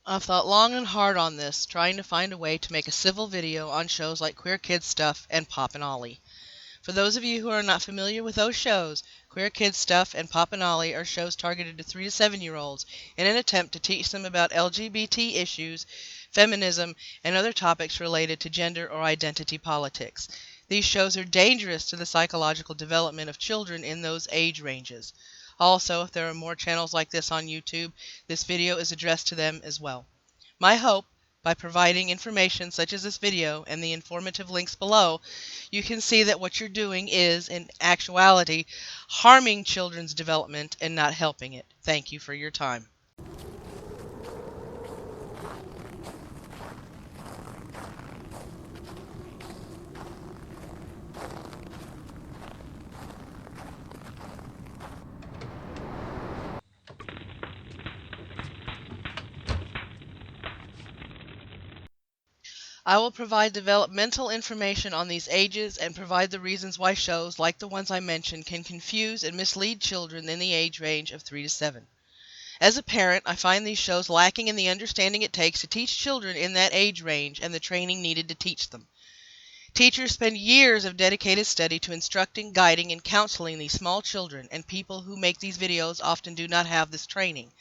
I've thought long and hard on this, trying to find a way to make a civil video on shows like Queer Kids Stuff and Pop and Ollie. For those of you who are not familiar with those shows, Queer Kids Stuff and Pop and Ollie are shows targeted to 3 to 7-year-olds in an attempt to teach them about LGBT issues, feminism, and other topics related to gender or identity politics. These shows are dangerous to the psychological development of children in those age ranges. Also, if there are more channels like this on YouTube, this video is addressed to them as well. My hope, by providing information such as this video and the informative links below, you can see that what you're doing is, in actuality, harming children's development and not helping it. Thank you for your time. I will provide developmental information on these ages and provide the reasons why shows like the ones I mentioned can confuse and mislead children in the age range of 3 to 7. As a parent, I find these shows lacking in the understanding it takes to teach children in that age range and the training needed to teach them. Teachers spend years of dedicated study to instructing, guiding, and counseling these small children, and people who make these videos often do not have this training.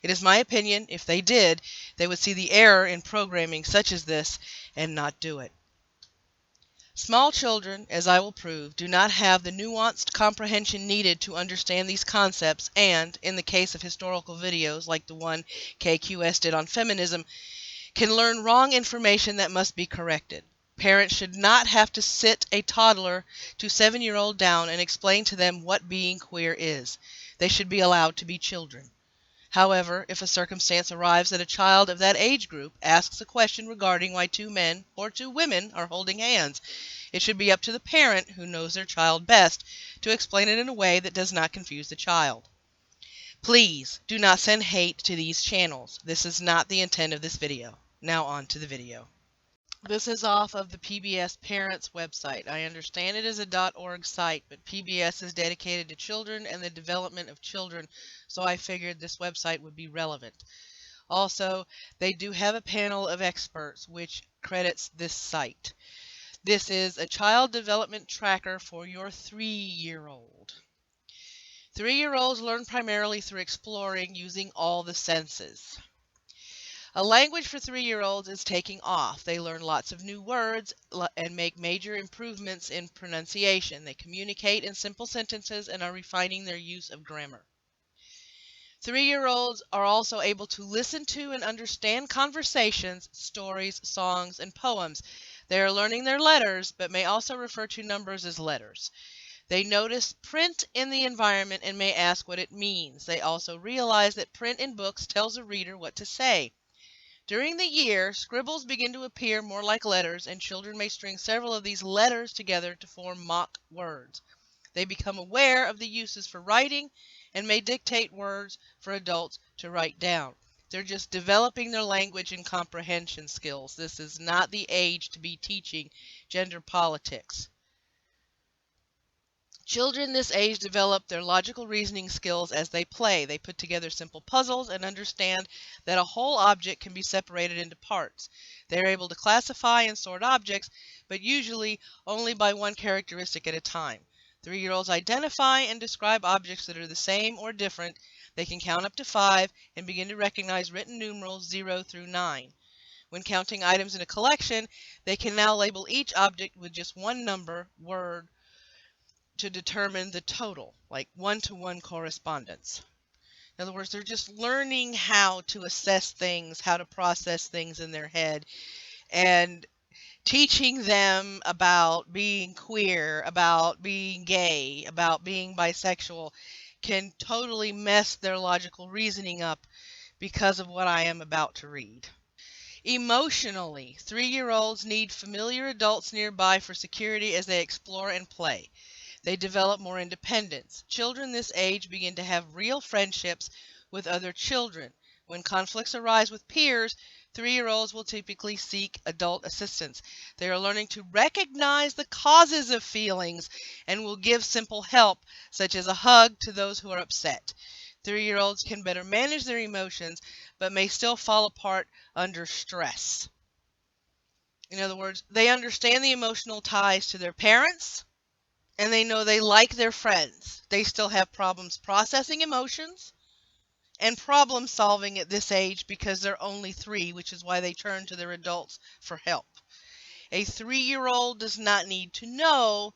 It is my opinion, if they did, they would see the error in programming such as this and not do it. Small children, as I will prove, do not have the nuanced comprehension needed to understand these concepts and, in the case of historical videos like the one QKS did on feminism, can learn wrong information that must be corrected. Parents should not have to sit a toddler to 7-year-old down and explain to them what being queer is. They should be allowed to be children. However, if a circumstance arrives that a child of that age group asks a question regarding why 2 men or 2 women are holding hands, it should be up to the parent, who knows their child best, to explain it in a way that does not confuse the child. Please do not send hate to these channels. This is not the intent of this video. Now on to the video. This is off of the PBS Parents website. I understand it is a .org site, but PBS is dedicated to children and the development of children, so I figured this website would be relevant. Also, they do have a panel of experts which credits this site. This is a child development tracker for your 3-year-old. 3-year-olds learn primarily through exploring using all the senses. A language for 3-year-olds is taking off. They learn lots of new words and make major improvements in pronunciation. They communicate in simple sentences and are refining their use of grammar. 3-year-olds are also able to listen to and understand conversations, stories, songs, and poems. They are learning their letters, but may also refer to numbers as letters. They notice print in the environment and may ask what it means. They also realize that print in books tells a reader what to say. During the year, scribbles begin to appear more like letters, and children may string several of these letters together to form mock words. They become aware of the uses for writing and may dictate words for adults to write down. They're just developing their language and comprehension skills. This is not the age to be teaching gender politics. Children this age develop their logical reasoning skills as they play. They put together simple puzzles and understand that a whole object can be separated into parts. They are able to classify and sort objects, but usually only by one characteristic at a time. 3-year-olds identify and describe objects that are the same or different. They can count up to 5 and begin to recognize written numerals 0 through 9. When counting items in a collection, they can now label each object with just one number, word, to determine the total, like 1-to-1 correspondence. In other words, they're just learning how to assess things, how to process things in their head, and teaching them about being queer, about being gay, about being bisexual can totally mess their logical reasoning up because of what I am about to read. Emotionally, 3-year-olds need familiar adults nearby for security as they explore and play. They develop more independence. Children this age begin to have real friendships with other children. When conflicts arise with peers, 3-year-olds will typically seek adult assistance. They are learning to recognize the causes of feelings and will give simple help, such as a hug, to those who are upset. 3-year-olds can better manage their emotions, but may still fall apart under stress. In other words, they understand the emotional ties to their parents, and they know they like their friends. They still have problems processing emotions and problem solving at this age because they're only 3, which is why they turn to their adults for help. A 3-year-old does not need to know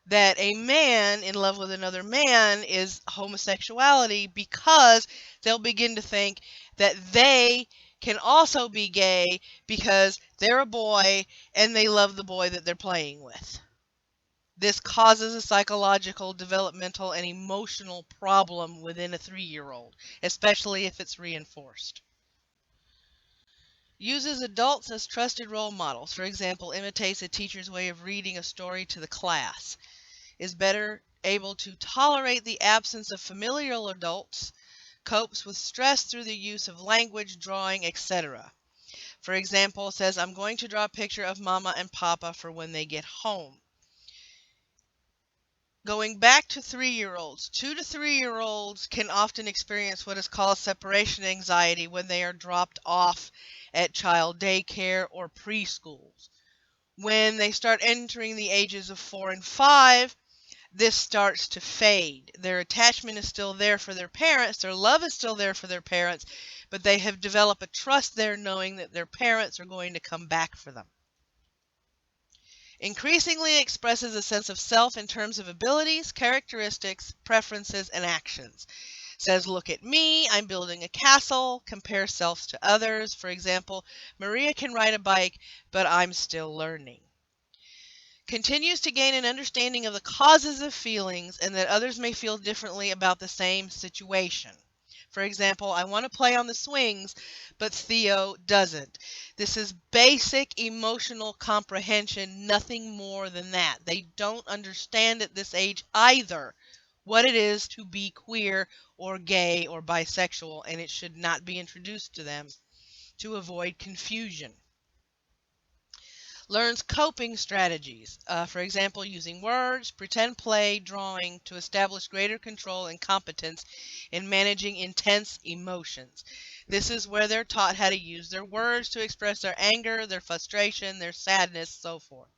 that a man in love with another man is homosexuality, because they'll begin to think that they can also be gay because they're a boy and they love the boy that they're playing with. This causes a psychological, developmental, and emotional problem within a 3-year-old, especially if it's reinforced. Uses adults as trusted role models. For example, imitates a teacher's way of reading a story to the class. Is better able to tolerate the absence of familial adults. Copes with stress through the use of language, drawing, etc. For example, says, I'm going to draw a picture of Mama and Papa for when they get home. Going back to 3-year-olds, 2 to 3-year-olds can often experience what is called separation anxiety when they are dropped off at child daycare or preschools. When they start entering the ages of 4 and 5, this starts to fade. Their attachment is still there for their parents, their love is still there for their parents, but they have developed a trust there knowing that their parents are going to come back for them. Increasingly expresses a sense of self in terms of abilities, characteristics, preferences, and actions. Says, look at me, I'm building a castle, compare selves to others. For example, Maria can ride a bike, but I'm still learning. Continues to gain an understanding of the causes of feelings and that others may feel differently about the same situation. For example, I want to play on the swings, but Theo doesn't. This is basic emotional comprehension, nothing more than that. They don't understand at this age either what it is to be queer or gay or bisexual, and it should not be introduced to them to avoid confusion. Learns coping strategies, for example, using words, pretend play, drawing, to establish greater control and competence in managing intense emotions. This is where they're taught how to use their words to express their anger, their frustration, their sadness, so forth.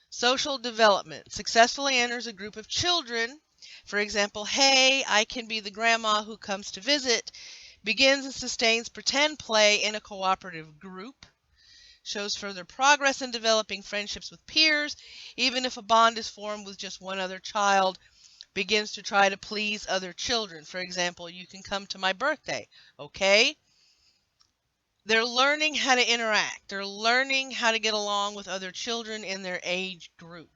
Social development. Successfully enters a group of children. For example, hey, I can be the grandma who comes to visit. Begins and sustains pretend play in a cooperative group. Shows further progress in developing friendships with peers, even if a bond is formed with just one other child. Begins to try to please other children. For example, you can come to my birthday, okay? They're learning how to interact. They're learning how to get along with other children in their age group.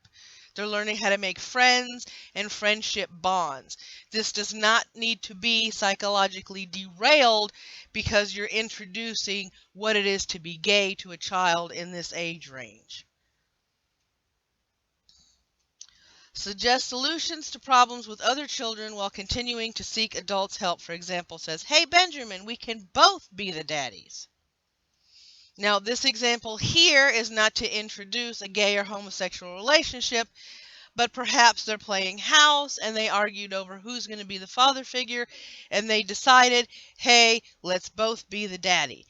They're learning how to make friends and friendship bonds. This does not need to be psychologically derailed because you're introducing what it is to be gay to a child in this age range. Suggest solutions to problems with other children while continuing to seek adults' help. For example, says, hey, Benjamin, we can both be the daddies. Now, this example here is not to introduce a gay or homosexual relationship, but perhaps they're playing house and they argued over who's going to be the father figure, and they decided, hey, let's both be the daddy.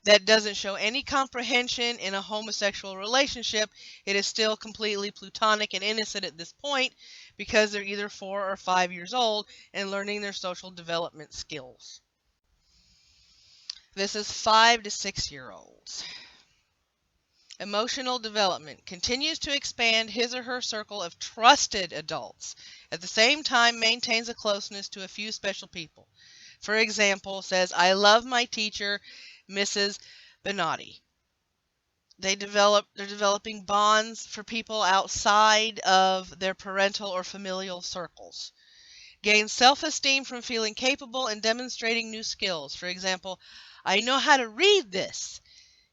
That doesn't show any comprehension in a homosexual relationship. It is still completely platonic and innocent at this point because they're either 4 or 5 years old and learning their social development skills. This is 5 to 6-year-olds. Emotional development. Continues to expand his or her circle of trusted adults. At the same time, maintains a closeness to a few special people. For example, says, I love my teacher, Mrs. Benatti. They're developing bonds for people outside of their parental or familial circles. Gain self-esteem from feeling capable and demonstrating new skills. For example, I know how to read this.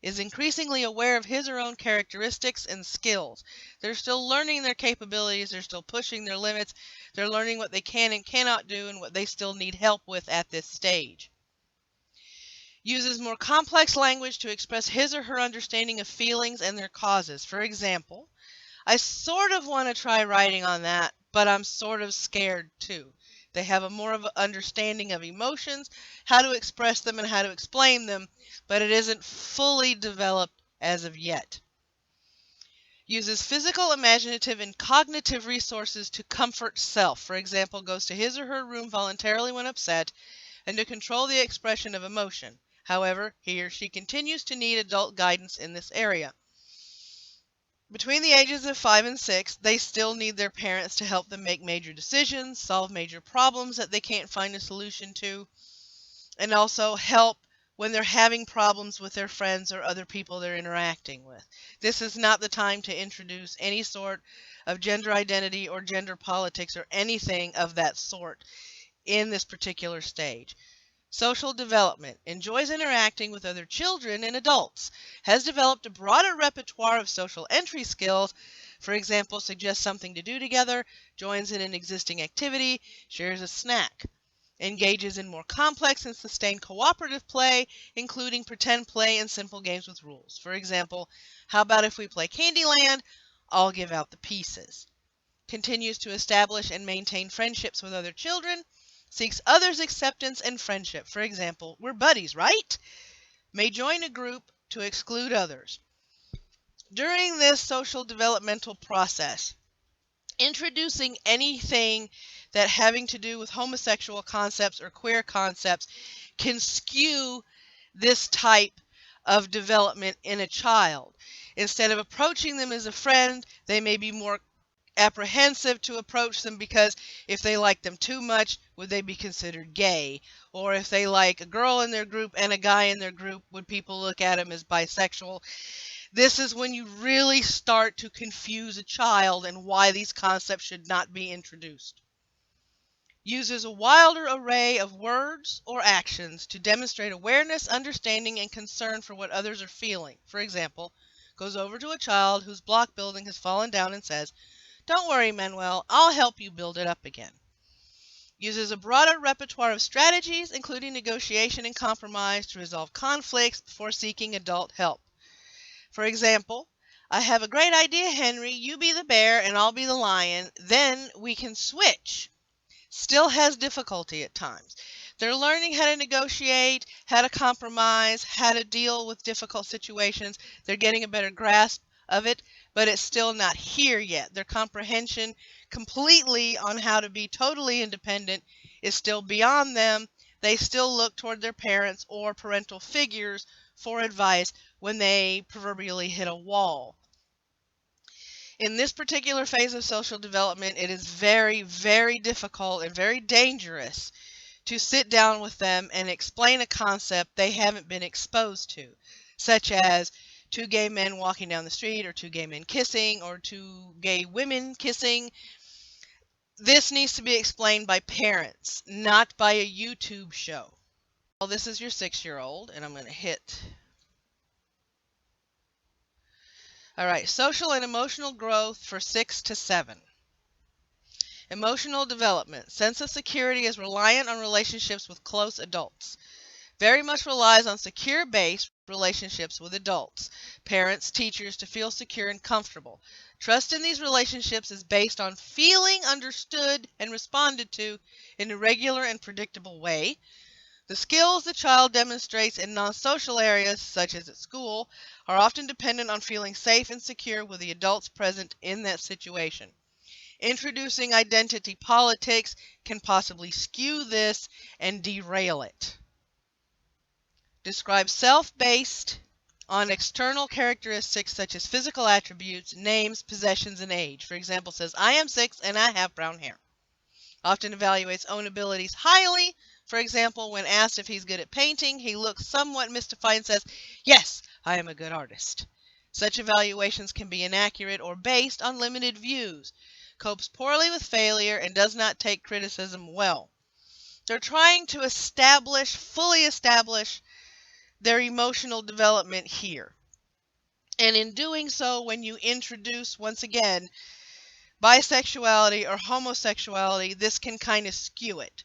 Is increasingly aware of his or her own characteristics and skills. They're still learning their capabilities. They're still pushing their limits. They're learning what they can and cannot do and what they still need help with at this stage. Uses more complex language to express his or her understanding of feelings and their causes. For example, I sort of want to try writing on that, but I'm sort of scared too. They have a more of an understanding of emotions, how to express them and how to explain them, but it isn't fully developed as of yet. Uses physical, imaginative, and cognitive resources to comfort self. For example, goes to his or her room voluntarily when upset and to control the expression of emotion. However, he or she continues to need adult guidance in this area. Between the ages of 5 and 6, they still need their parents to help them make major decisions, solve major problems that they can't find a solution to, and also help when they're having problems with their friends or other people they're interacting with. This is not the time to introduce any sort of gender identity or gender politics or anything of that sort in this particular stage. Social development. Enjoys interacting with other children and adults. Has developed a broader repertoire of social entry skills. For example, suggests something to do together, joins in an existing activity, shares a snack. Engages in more complex and sustained cooperative play, including pretend play and simple games with rules. For example, how about if we play Candyland? I'll give out the pieces. Continues to establish and maintain friendships with other children. Seeks others' acceptance and friendship. For example, we're buddies, right? May join a group to exclude others. During this social developmental process, introducing anything that having to do with homosexual concepts or queer concepts can skew this type of development in a child. Instead of approaching them as a friend, they may be more apprehensive to approach them because if they like them too much, would they be considered gay? Or if they like a girl in their group and a guy in their group, would people look at them as bisexual? This is when you really start to confuse a child and why these concepts should not be introduced. Uses a wilder array of words or actions to demonstrate awareness, understanding, and concern for what others are feeling. For example, goes over to a child whose block building has fallen down and says, "Don't worry, Manuel, I'll help you build it up again." Uses a broader repertoire of strategies, including negotiation and compromise, to resolve conflicts before seeking adult help. For example, "I have a great idea, Henry. You be the bear and I'll be the lion. Then we can switch." Still has difficulty at times. They're learning how to negotiate, how to compromise, how to deal with difficult situations. They're getting a better grasp of it, but it's still not here yet. Their comprehension completely on how to be totally independent is still beyond them. They still look toward their parents or parental figures for advice when they proverbially hit a wall. In this particular phase of social development, it is very, very difficult and very dangerous to sit down with them and explain a concept they haven't been exposed to, such as two gay men walking down the street, or two gay men kissing, or two gay women kissing. This needs to be explained by parents, not by a YouTube show. Well, this is your 6-year-old, and I'm going to hit. All right, social and emotional growth for 6 to 7. Emotional development. Sense of security is reliant on relationships with close adults. Very much relies on secure-based relationships with adults, parents, teachers, to feel secure and comfortable. Trust in these relationships is based on feeling understood and responded to in a regular and predictable way. The skills the child demonstrates in non-social areas, such as at school, are often dependent on feeling safe and secure with the adults present in that situation. Introducing identity politics can possibly skew this and derail it. Describe self-based on external characteristics such as physical attributes, names, possessions, and age. For example, says, "I am 6 and I have brown hair." Often evaluates own abilities highly. For example, when asked if he's good at painting, he looks somewhat mystified and says, "Yes, I am a good artist." Such evaluations can be inaccurate or based on limited views. Copes poorly with failure and does not take criticism well. They're trying to fully establish their emotional development here. And in doing so, when you introduce, once again, bisexuality or homosexuality, this can kind of skew it.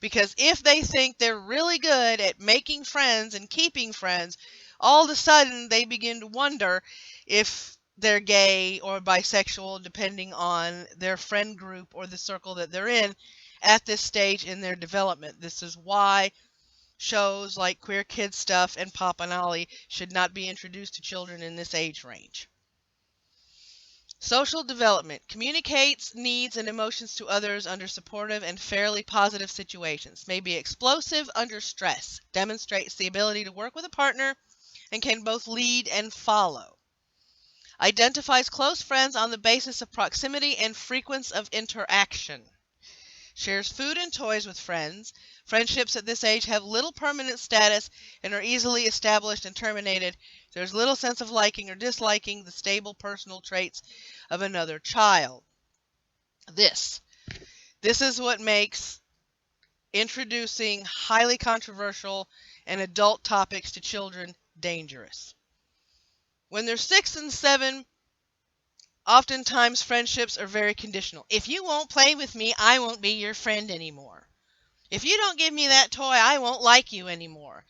Because if they think they're really good at making friends and keeping friends, all of a sudden they begin to wonder if they're gay or bisexual, depending on their friend group or the circle that they're in. at this stage in their development. This is why shows like Queer Kid Stuff and Pop and Olly should not be introduced to children in this age range. Social development communicates needs and emotions to others under supportive and fairly positive situations. May be explosive under stress. Demonstrates the ability to work with a partner and can both lead and follow. Identifies close friends on the basis of proximity and frequency of interaction. Shares food and toys with friends. Friendships at this age have little permanent status and are easily established and terminated. There's little sense of liking or disliking the stable personal traits of another child. This is what makes introducing highly controversial and adult topics to children dangerous. When they're 6 and 7, oftentimes friendships are very conditional. If you won't play with me, I won't be your friend anymore. If you don't give me that toy, I won't like you anymore.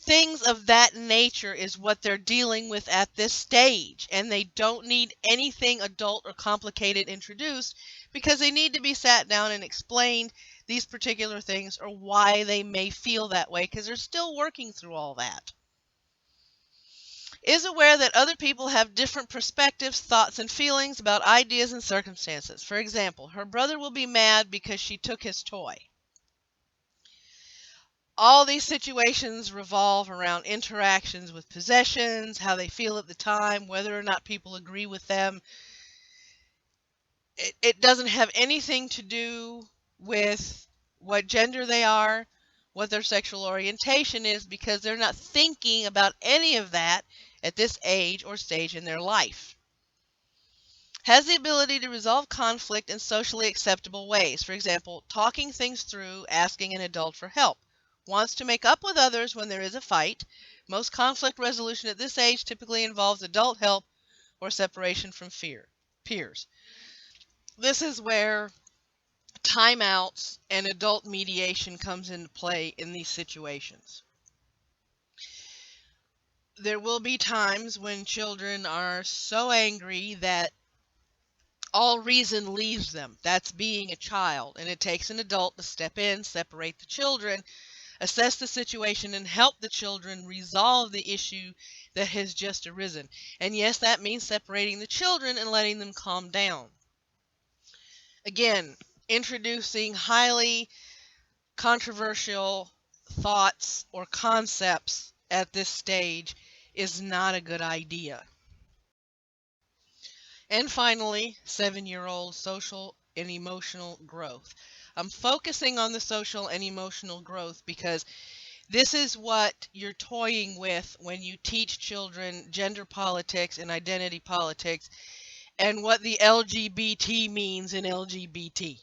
Things of that nature is what they're dealing with at this stage, and they don't need anything adult or complicated introduced because they need to be sat down and explained these particular things or why they may feel that way because they're still working through all that. Is aware that other people have different perspectives, thoughts, and feelings about ideas and circumstances. For example, her brother will be mad because she took his toy. All these situations revolve around interactions with possessions, how they feel at the time, whether or not people agree with them. It doesn't have anything to do with what gender they are, what their sexual orientation is, because they're not thinking about any of that at this age or stage in their life. Has the ability to resolve conflict in socially acceptable ways. For example, talking things through, asking an adult for help. Wants to make up with others when there is a fight. Most conflict resolution at this age typically involves adult help or separation from peers. This is where timeouts and adult mediation comes into play in these situations. There will be times when children are so angry that all reason leaves them. That's being a child, and it takes an adult to step in, separate the children, assess the situation, and help the children resolve the issue that has just arisen. And yes, that means separating the children and letting them calm down. Again, introducing highly controversial thoughts or concepts at this stage is not a good idea. And finally, 7-year-old social and emotional growth. I'm focusing on the social and emotional growth because this is what you're toying with when you teach children gender politics and identity politics and what the LGBT means in LGBT.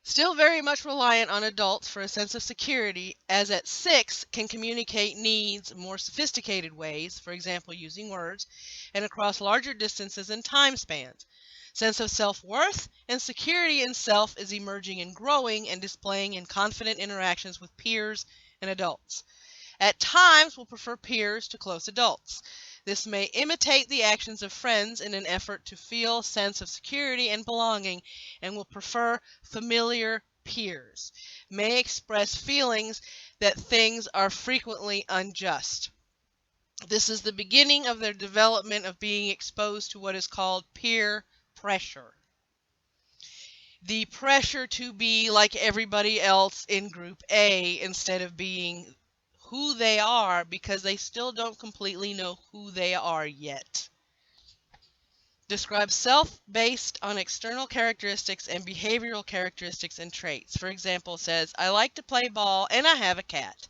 Still very much reliant on adults for a sense of security, as at 6 can communicate needs more sophisticated ways, for example using words, and across larger distances and time spans. Sense of self-worth and security in self is emerging and growing and displaying in confident interactions with peers and adults. At times will prefer peers to close adults. This may imitate the actions of friends in an effort to feel sense of security and belonging, and will prefer familiar peers. May express feelings that things are frequently unjust. This is the beginning of their development of being exposed to what is called peer pressure. The pressure to be like everybody else in Group A instead of being who they are because they still don't completely know who they are yet. Describes self based on external characteristics and behavioral characteristics and traits. For example, says, I like to play ball and I have a cat.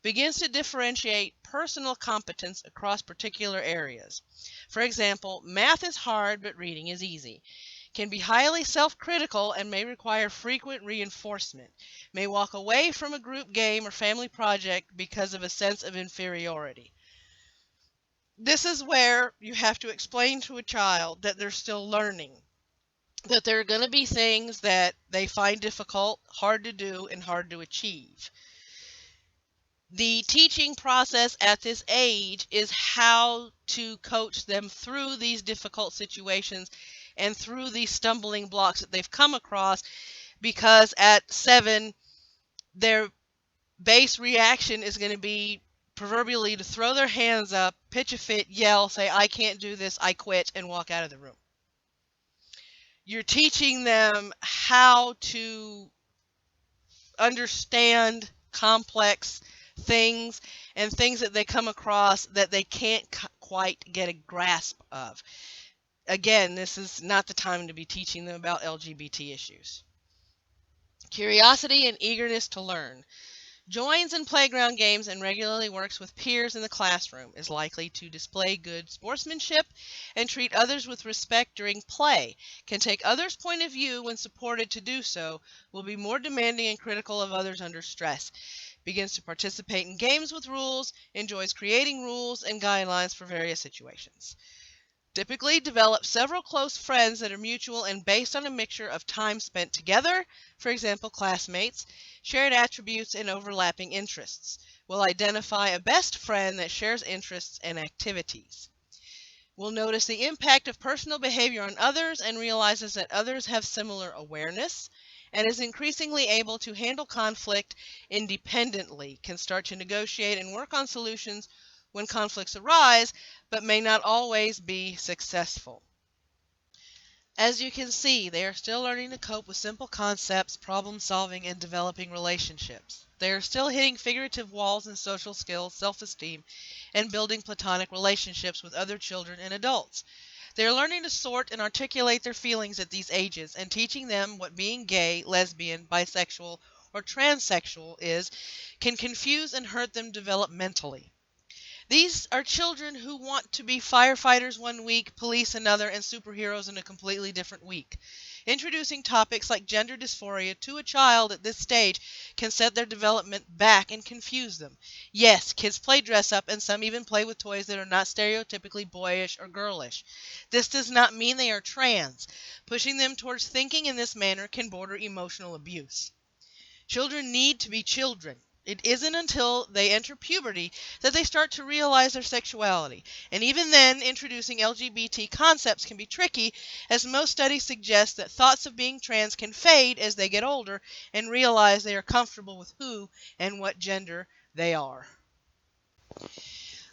Begins to differentiate personal competence across particular areas. For example, math is hard but reading is easy. Can be highly self-critical and may require frequent reinforcement. May walk away from a group game or family project because of a sense of inferiority. This is where you have to explain to a child that they're still learning, that there are going to be things that they find difficult, hard to do, and hard to achieve. The teaching process at this age is how to coach them through these difficult situations and through these stumbling blocks that they've come across, because at 7, their base reaction is going to be proverbially to throw their hands up, pitch a fit, yell, say, I can't do this, I quit, and walk out of the room. You're teaching them how to understand complex things and things that they come across that they can't quite get a grasp of. Again, this is not the time to be teaching them about LGBT issues. Curiosity and eagerness to learn. Joins in playground games and regularly works with peers in the classroom, is likely to display good sportsmanship and treat others with respect during play, can take others' point of view when supported to do so, will be more demanding and critical of others under stress, begins to participate in games with rules, enjoys creating rules and guidelines for various situations. Typically develop several close friends that are mutual and based on a mixture of time spent together, for example, classmates, shared attributes, and overlapping interests. Will identify a best friend that shares interests and activities. Will notice the impact of personal behavior on others and realizes that others have similar awareness, and is increasingly able to handle conflict independently, can start to negotiate and work on solutions when conflicts arise, but may not always be successful. As you can see, they are still learning to cope with simple concepts, problem solving, and developing relationships. They are still hitting figurative walls in social skills, self-esteem, and building platonic relationships with other children and adults. They are learning to sort and articulate their feelings at these ages, and teaching them what being gay, lesbian, bisexual, or transsexual is can confuse and hurt them developmentally. These are children who want to be firefighters one week, police another, and superheroes in a completely different week. Introducing topics like gender dysphoria to a child at this stage can set their development back and confuse them. Yes, kids play dress up, and some even play with toys that are not stereotypically boyish or girlish. This does not mean they are trans. Pushing them towards thinking in this manner can border emotional abuse. Children need to be children. It isn't until they enter puberty that they start to realize their sexuality, and even then, introducing LGBT concepts can be tricky, as most studies suggest that thoughts of being trans can fade as they get older and realize they are comfortable with who and what gender they are.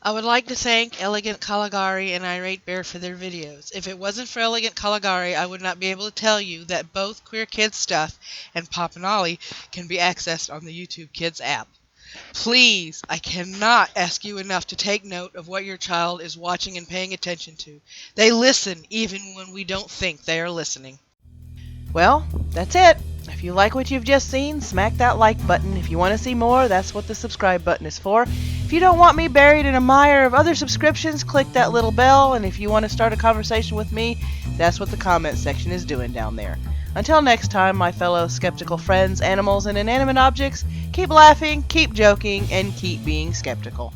I would like to thank Elegant Caligari and Irate Bear for their videos. If it wasn't for Elegant Caligari, I would not be able to tell you that both Queer Kids Stuff and Pop and Olly can be accessed on the YouTube Kids app. Please, I cannot ask you enough to take note of what your child is watching and paying attention to. They listen even when we don't think they are listening. Well, that's it. If you like what you've just seen, smack that like button. If you want to see more, that's what the subscribe button is for. If you don't want me buried in a mire of other subscriptions, click that little bell. And if you want to start a conversation with me, that's what the comment section is doing down there. Until next time, my fellow skeptical friends, animals, and inanimate objects, keep laughing, keep joking, and keep being skeptical.